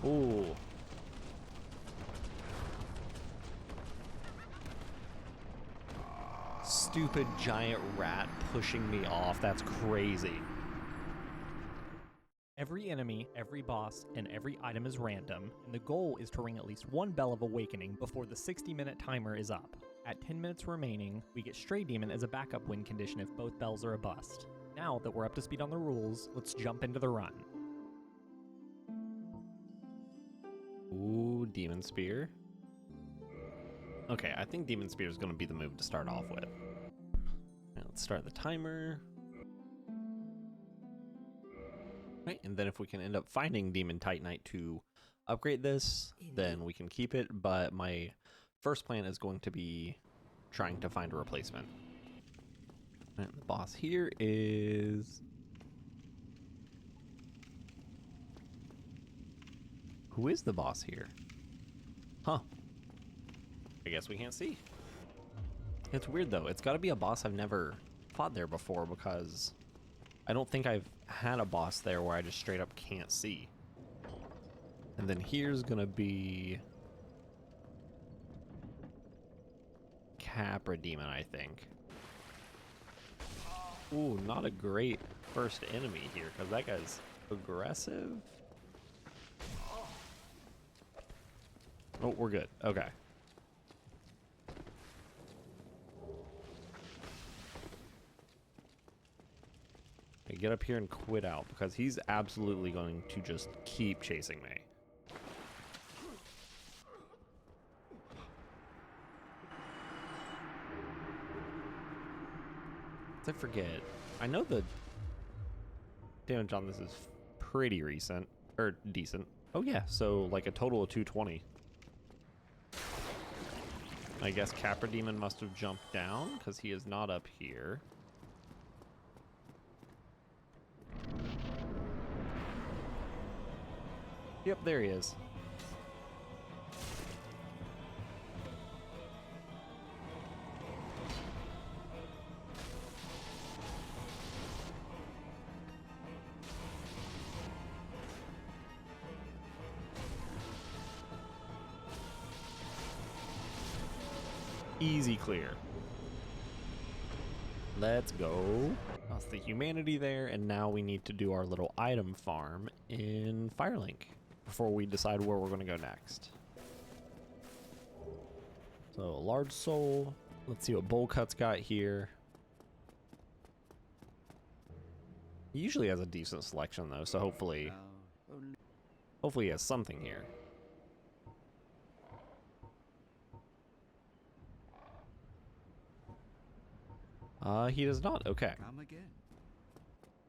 Ooh. Stupid giant rat pushing me off. That's crazy. Every enemy, every boss, and every item is random, and the goal is to ring at least one bell of awakening before the 60-minute timer is up. At 10 minutes remaining, we get Stray Demon as a backup win condition if both bells are a bust. Now that we're up to speed on the rules, let's jump into the run. Ooh, Demon Spear. Okay, I think Demon Spear is going to be the move to start off with. Now let's start the timer. Right, and then if we can end up finding Demon Titanite to upgrade this, then we can keep it, but my first plan is going to be trying to find a replacement. And the boss here is... Who is the boss here? Huh. I guess we can't see. It's weird though, it's gotta be a boss I've never fought there before because I don't think I've had a boss there where I just straight up can't see. And then here's gonna be Capra Demon, I think. Ooh, not a great first enemy here because that guy's aggressive. Oh, we're good. Okay. Get up here and quit out because he's absolutely going to just keep chasing me. I forget. I know the damage on this is pretty recent, or decent. Oh yeah, so like a total of 220. I guess Capra Demon must have jumped down because he is not up here. Yep, there he is. Easy clear. Let's go. That's the humanity there, and now we need to do our little item farm in Firelink before we decide where we're going to go next. So, a large soul. Let's see what Bowl Cut's got here. He usually has a decent selection though, so hopefully he has something here. He does not. Okay. Come again.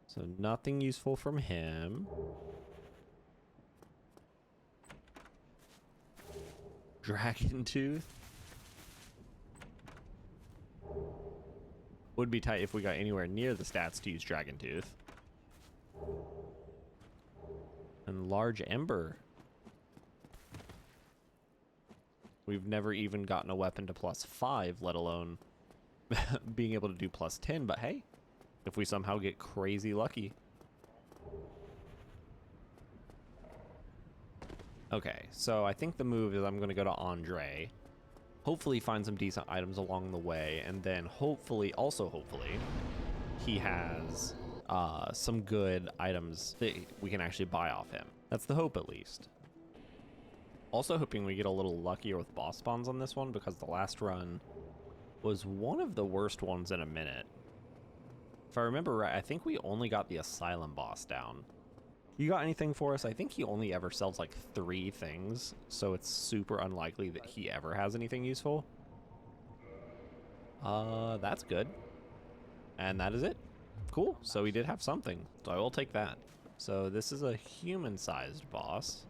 So nothing useful from him. Dragon Tooth. Would be tight if we got anywhere near the stats to use Dragon Tooth. And Large Ember. We've never even gotten a weapon to +5, let alone being able to do +10, but hey, if we somehow get crazy lucky. Okay, so I think the move is I'm going to go to Andre, hopefully find some decent items along the way, and then hopefully, he has some good items that we can actually buy off him. That's the hope, at least. Also hoping we get a little luckier with boss spawns on this one, because the last run was one of the worst ones in a minute. If I remember right, I think we only got the Asylum boss down. You got anything for us? I think he only ever sells like 3 things, so it's super unlikely that he ever has anything useful. That's good. And that is it. Cool, so we did have something, so I will take that. So this is a human-sized boss.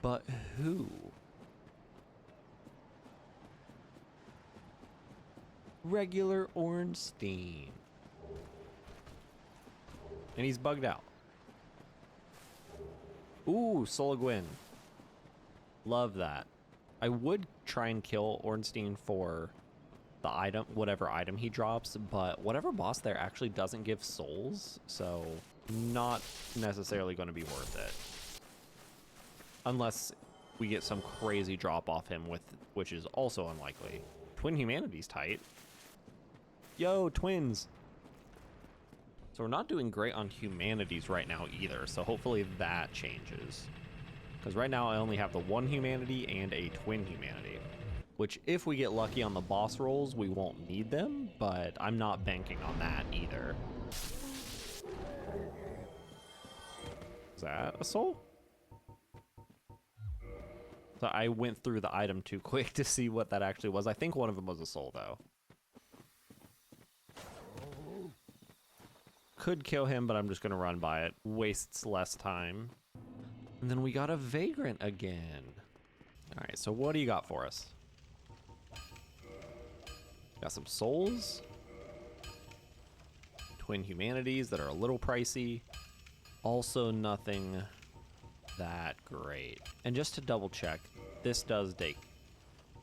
But who? Regular Ornstein. And he's bugged out. Ooh, Solagwyn. Love that. I would try and kill Ornstein for the item, whatever item he drops, but whatever boss there actually doesn't give souls, so not necessarily going to be worth it. Unless we get some crazy drop off him, which is also unlikely. Twin Humanity's tight. Yo, twins! So we're not doing great on humanities right now either, so hopefully that changes. Because right now I only have the one humanity and a twin humanity. Which, if we get lucky on the boss rolls, we won't need them, but I'm not banking on that either. Is that a soul? So I went through the item too quick to see what that actually was. I think one of them was a soul, though. Could kill him, but I'm just going to run by it. Wastes less time. And then we got a Vagrant again. All right, so what do you got for us? Got some souls. Twin humanities that are a little pricey. Also nothing that great. And just to double check, this does take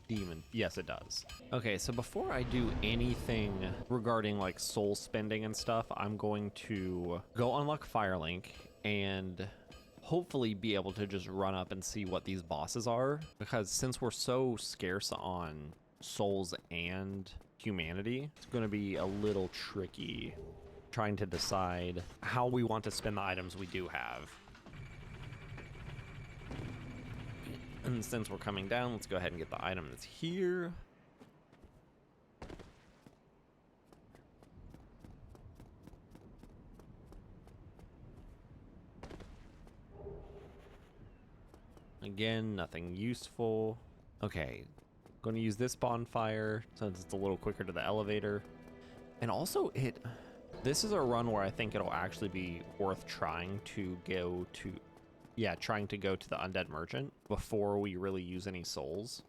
demon. Yes, it does. Okay, so before I do anything regarding like soul spending and stuff, I'm going to go unlock Firelink and hopefully be able to just run up and see what these bosses are, because since we're so scarce on souls and humanity, it's going to be a little tricky trying to decide how we want to spend the items we do have. And since we're coming down, let's go ahead and get the item that's here. Again, nothing useful. Okay, going to use this bonfire since it's a little quicker to the elevator. And also this is a run where I think it'll actually be worth trying to go to, trying to go to the Undead Merchant before we really use any souls.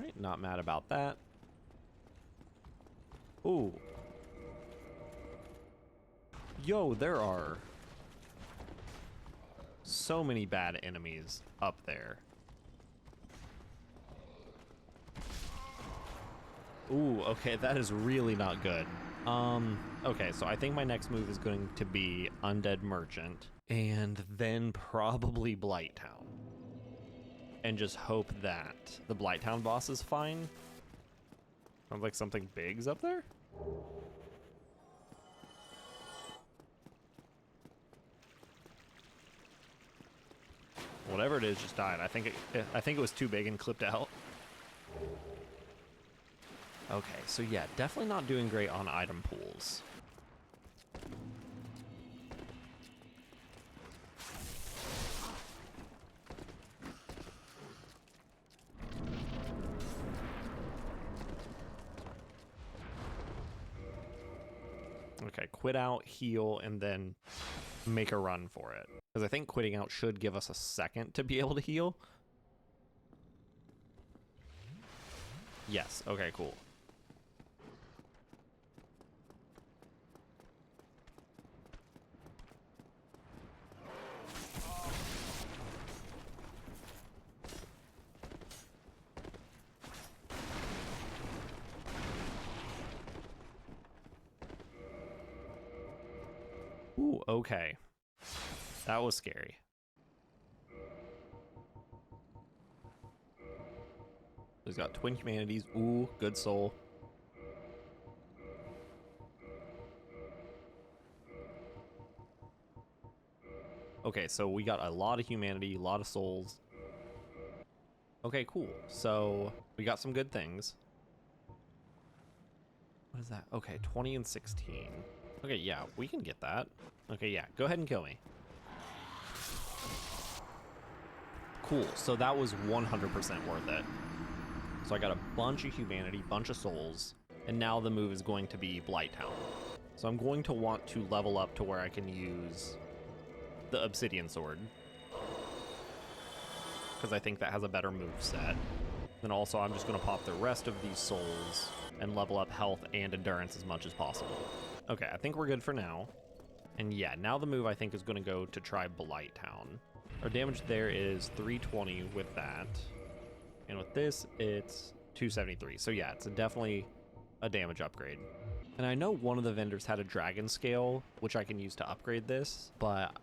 Right, not mad about that. Ooh. Yo, there are so many bad enemies up there. Ooh, okay, that is really not good. Okay, so I think my next move is going to be Undead Merchant, and then probably Blight Town. And just hope that the Blight Town boss is fine. Sounds like something big's up there? Whatever it is just died. I think it was too big and clipped out. Okay, so yeah, definitely not doing great on item pools. Okay, quit out, heal, and then make a run for it. Because I think quitting out should give us a second to be able to heal. Yes, okay, cool. Ooh, okay. That was scary. He's got twin humanities. Ooh, good soul. Okay, so we got a lot of humanity, a lot of souls. Okay, cool. So we got some good things. What is that? Okay, 20 and 16. Okay, yeah, we can get that. Okay, yeah, go ahead and kill me. Cool, so that was 100% worth it. So I got a bunch of humanity, bunch of souls, and now the move is going to be Blight Town. So I'm going to want to level up to where I can use the Obsidian Sword, because I think that has a better move set. Then also I'm just going to pop the rest of these souls and level up health and endurance as much as possible. Okay, I think we're good for now. And yeah, now the move I think is going to go to try Blight Town. Our damage there is 320 with that. And with this, it's 273. So yeah, it's definitely a damage upgrade. And I know one of the vendors had a dragon scale, which I can use to upgrade this, but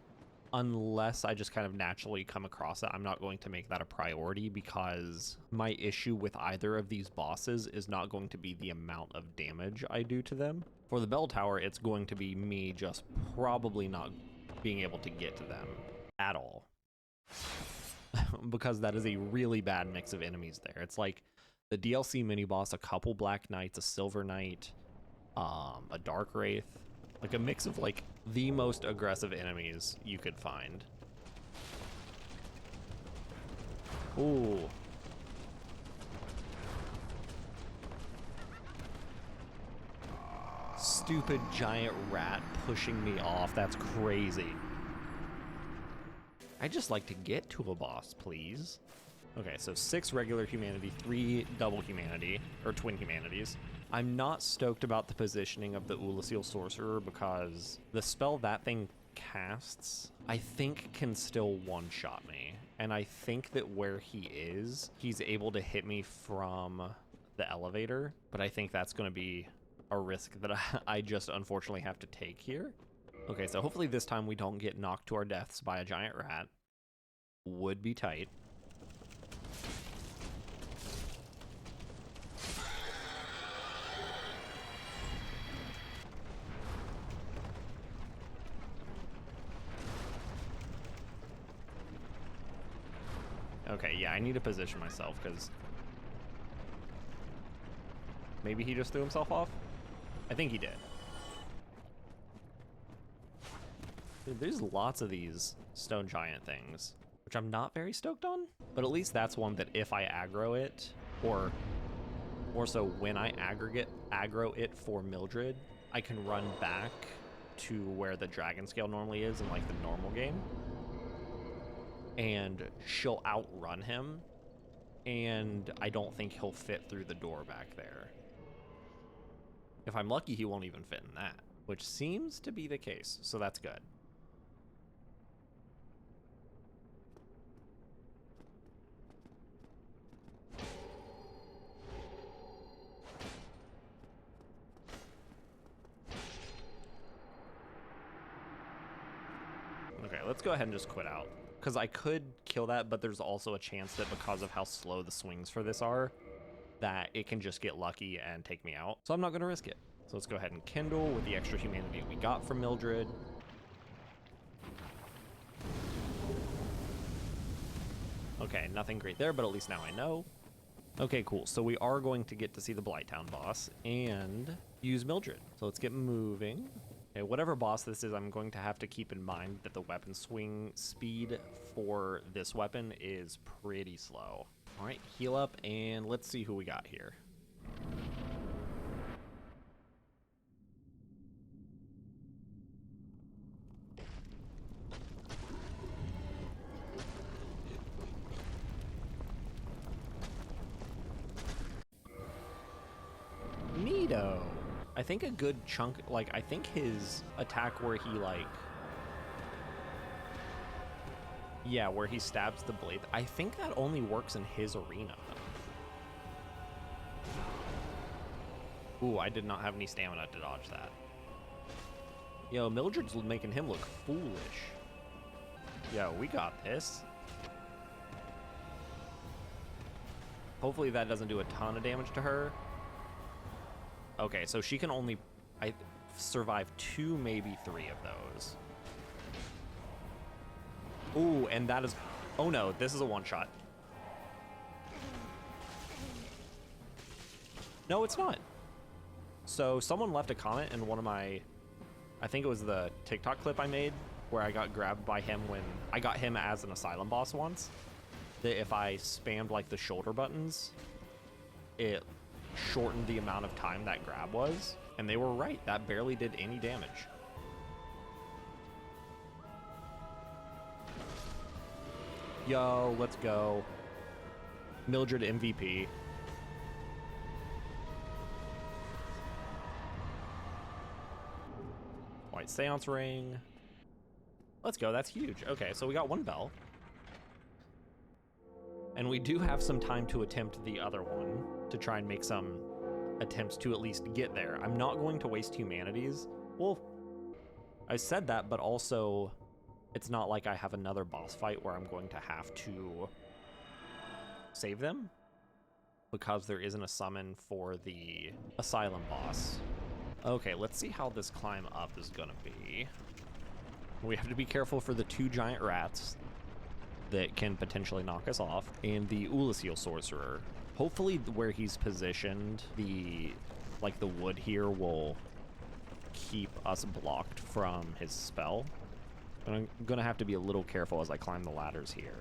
unless I just kind of naturally come across it, I'm not going to make that a priority, because my issue with either of these bosses is not going to be the amount of damage I do to them. For the bell tower, it's going to be me just probably not being able to get to them at all. Because that is a really bad mix of enemies there. It's like the DLC mini boss, a couple Black Knights, a Silver Knight, a Dark Wraith, like a mix of like the most aggressive enemies you could find. Ooh. Stupid giant rat pushing me off. That's crazy. I just like to get to a boss, please. Okay, so 6 regular humanity, 3 double humanity, or twin humanities. I'm not stoked about the positioning of the Ulasil Sorcerer, because the spell that thing casts, I think can still one-shot me. And I think that where he is, he's able to hit me from the elevator, but I think that's going to be a risk that I just unfortunately have to take here. Okay, so hopefully this time we don't get knocked to our deaths by a giant rat. Would be tight. Okay, yeah, I need to position myself, because maybe he just threw himself off? I think he did. Dude, there's lots of these stone giant things, which I'm not very stoked on, but at least that's one that if I aggro it, or more so when I aggro it for Mildred, I can run back to where the dragon scale normally is in like the normal game, and she'll outrun him, and I don't think he'll fit through the door back there. If I'm lucky, he won't even fit in that, which seems to be the case, so that's good. Okay, let's go ahead and just quit out, because I could kill that, but there's also a chance that because of how slow the swings for this are, that it can just get lucky and take me out. So I'm not going to risk it. So let's go ahead and kindle with the extra humanity we got from Mildred. Okay, nothing great there, but at least now I know. Okay, cool. So we are going to get to see the Blight Town boss and use Mildred. So let's get moving. Okay, whatever boss this is, I'm going to have to keep in mind that the weapon swing speed for this weapon is pretty slow. All right, heal up, and let's see who we got here. Neato. I think a good chunk, like, I think his attack where he, like, yeah, where he stabs the blade, I think that only works in his arena. Ooh, I did not have any stamina to dodge that. Yo, Mildred's making him look foolish. Yo, we got this. Hopefully that doesn't do a ton of damage to her. Okay, so she can only survive 2, maybe 3 of those. Ooh, and that is... Oh no, this is a one-shot. No, it's not. So someone left a comment in one of my... I think it was the TikTok clip I made, where I got grabbed by him when... I got him as an Asylum boss once. That if I spammed, like, the shoulder buttons, it shortened the amount of time that grab was. And they were right. That barely did any damage. Yo, let's go. Mildred MVP. White Seance Ring. Let's go, that's huge. Okay, so we got 1 bell. And we do have some time to attempt the other one, to try and make some attempts to at least get there. I'm not going to waste humanities. Well, I said that, but also it's not like I have another boss fight where I'm going to have to save them, because there isn't a summon for the Asylum boss. Okay, let's see how this climb up is gonna be. We have to be careful for the 2 giant rats that can potentially knock us off, and the Ulasil Sorcerer. Hopefully where he's positioned, the wood here will keep us blocked from his spell. But I'm gonna have to be a little careful as I climb the ladders here.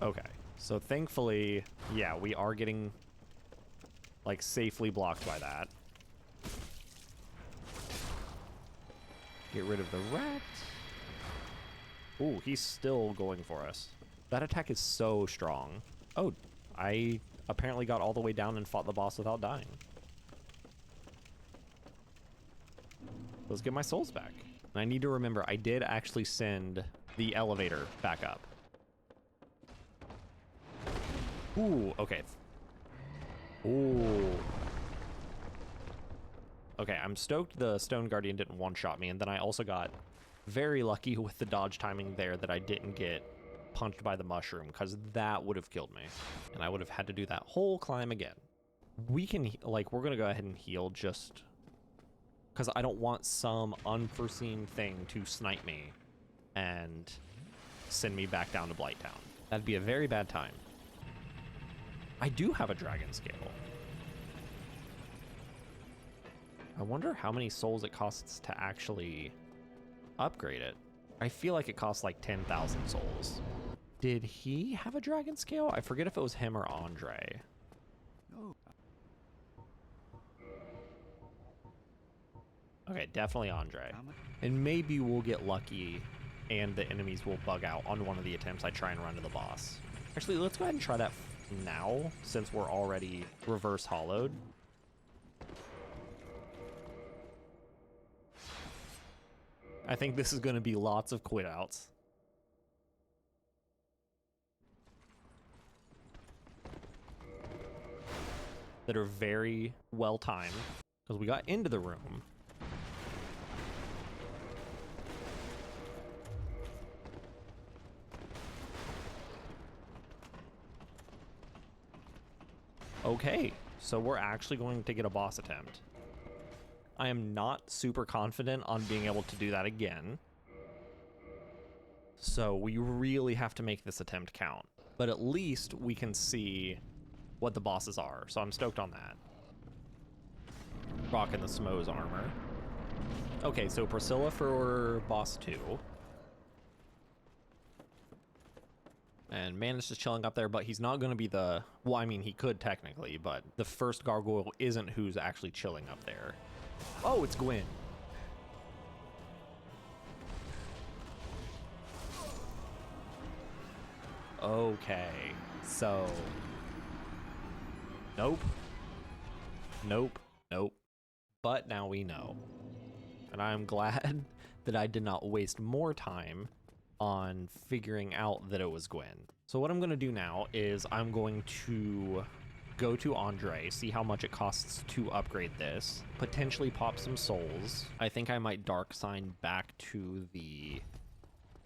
Okay, so thankfully, yeah, we are getting, like, safely blocked by that. Get rid of the rat. Ooh, he's still going for us. That attack is so strong. Oh, I apparently got all the way down and fought the boss without dying. Let's get my souls back. And I need to remember, I did actually send the elevator back up. Ooh, okay. Ooh. Okay, I'm stoked the Stone Guardian didn't one-shot me, and then I also got very lucky with the dodge timing there that I didn't get punched by the mushroom, because that would have killed me. And I would have had to do that whole climb again. We can, like, we're going to go ahead and heal just because I don't want some unforeseen thing to snipe me and send me back down to Blight Town. That'd be a very bad time. I do have a dragon scale. I wonder how many souls it costs to actually upgrade it. I feel like it costs like 10,000 souls. Did he have a dragon scale? I forget if it was him or Andre. No. Okay, definitely Andre. And maybe we'll get lucky and the enemies will bug out on one of the attempts I try and run to the boss. Actually, let's go ahead and try that now, since we're already reverse hollowed. I think this is going to be lots of quit outs. That are very well timed, because we got into the room. Okay, so we're actually going to get a boss attempt. I am not super confident on being able to do that again. So we really have to make this attempt count. But at least we can see what the bosses are. So I'm stoked on that. Rocking the Smo's armor. Okay, so Priscilla for boss 2. And Manus is chilling up there, but he's not going to be the... Well, I mean, he could technically, but the first gargoyle isn't who's actually chilling up there. Oh, it's Gwen. Okay, so... Nope. Nope. Nope. But now we know. And I'm glad that I did not waste more time on figuring out that it was Gwen. So what I'm going to do now is I'm going to go to Andre, see how much it costs to upgrade this, potentially pop some souls. I think I might dark sign back to the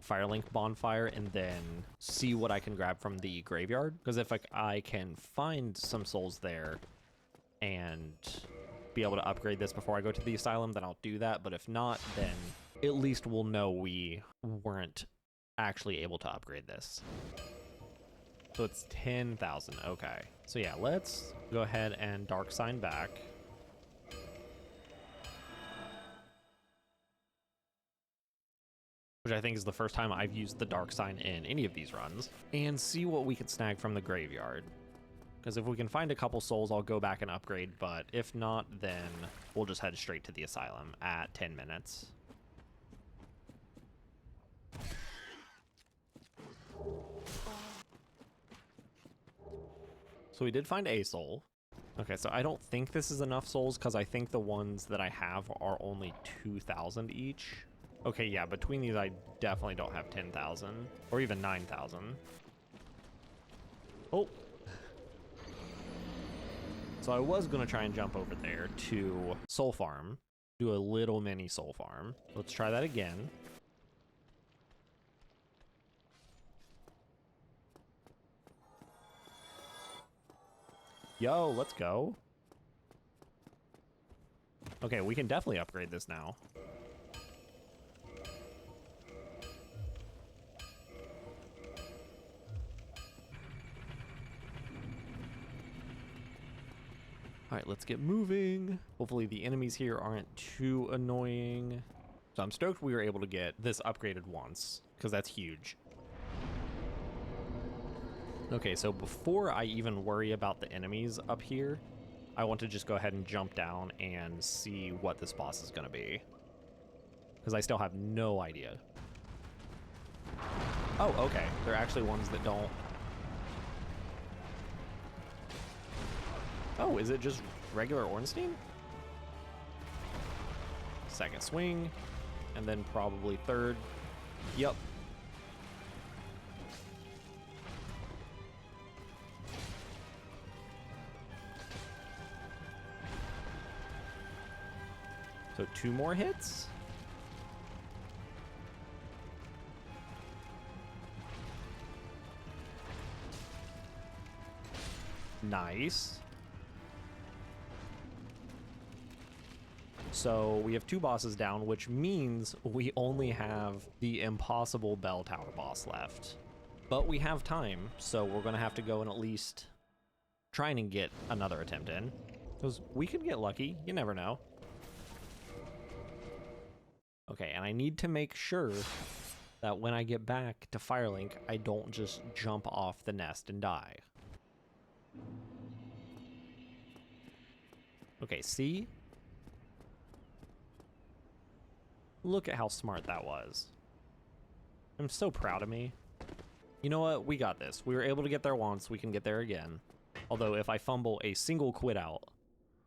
Firelink bonfire and then see what I can grab from the graveyard. Because if I can find some souls there and be able to upgrade this before I go to the asylum, then I'll do that. But if not, then at least we'll know we weren't actually able to upgrade this. So it's 10,000. Okay. So yeah, let's go ahead and dark sign back. Which I think is the first time I've used the dark sign in any of these runs. And see what we can snag from the graveyard. Because if we can find a couple souls, I'll go back and upgrade, but if not, then we'll just head straight to the asylum at 10 minutes. So we did find a soul. Okay, so I don't think this is enough souls because I think the ones that I have are only 2,000 each. Okay, yeah, between these I definitely don't have 10,000 or even 9,000. Oh. So I was going to try and jump over there to soul farm, do a little mini soul farm. Let's try that again. Yo, let's go. Okay, we can definitely upgrade this now. All right, let's get moving. Hopefully the enemies here aren't too annoying. So I'm stoked we were able to get this upgraded once, because that's huge. Okay, so before I even worry about the enemies up here, I want to just go ahead and jump down and see what this boss is going to be. Because I still have no idea. Oh, okay. They're actually ones that don't... Oh, is it just regular Ornstein? Second swing, and then probably third. Yep. So 2 more hits. Nice. So we have 2 bosses down, which means we only have the impossible bell tower boss left. But we have time, so we're going to have to go and at least try and get another attempt in. Because we could get lucky, you never know. Okay, and I need to make sure that when I get back to Firelink, I don't just jump off the nest and die. Okay, see? Look at how smart that was. I'm so proud of me. You know what? We got this. We were able to get there once. We can get there again. Although if I fumble a single quit out,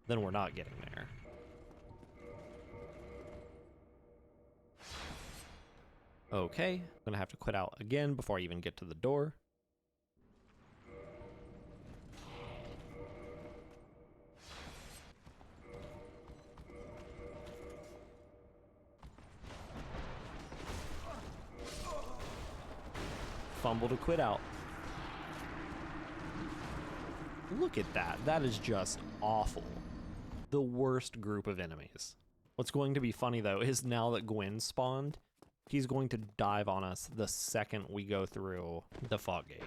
then we're not getting there. Okay, I'm gonna have to quit out again before I even get to the door. Fumble to quit out. Look at that. That is just awful. The worst group of enemies. What's going to be funny though is now that Gwen spawned, he's going to dive on us the second we go through the fog gate.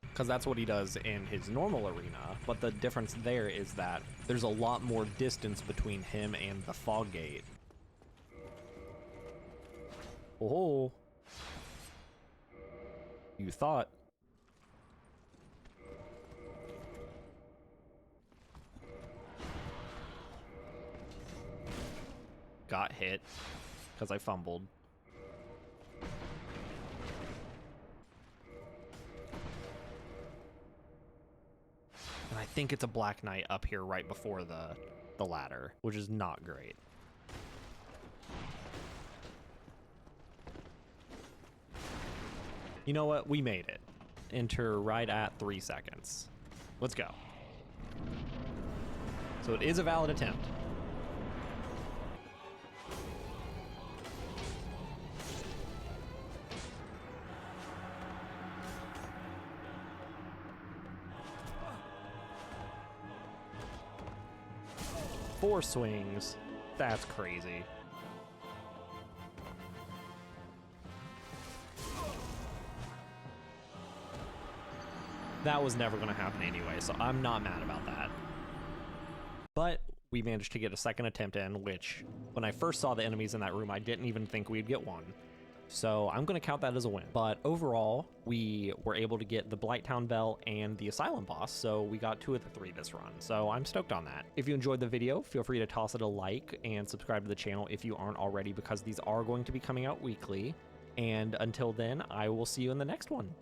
Because that's what he does in his normal arena, but the difference there is that there's a lot more distance between him and the fog gate. Oh. You thought. Got hit because I fumbled. And I think it's a Black Knight up here right before the ladder, which is not great. You know what? We made it. Enter right at 3 seconds. Let's go. So it is a valid attempt. Four swings. That's crazy. That was never going to happen anyway, so I'm not mad about that. But we managed to get a second attempt in, which when I first saw the enemies in that room, I didn't even think we'd get one. So I'm going to count that as a win. But overall, we were able to get the Blight Town Bell and the Asylum boss, so we got 2 of the 3 this run. So I'm stoked on that. If you enjoyed the video, feel free to toss it a like and subscribe to the channel if you aren't already, because these are going to be coming out weekly. And until then, I will see you in the next one.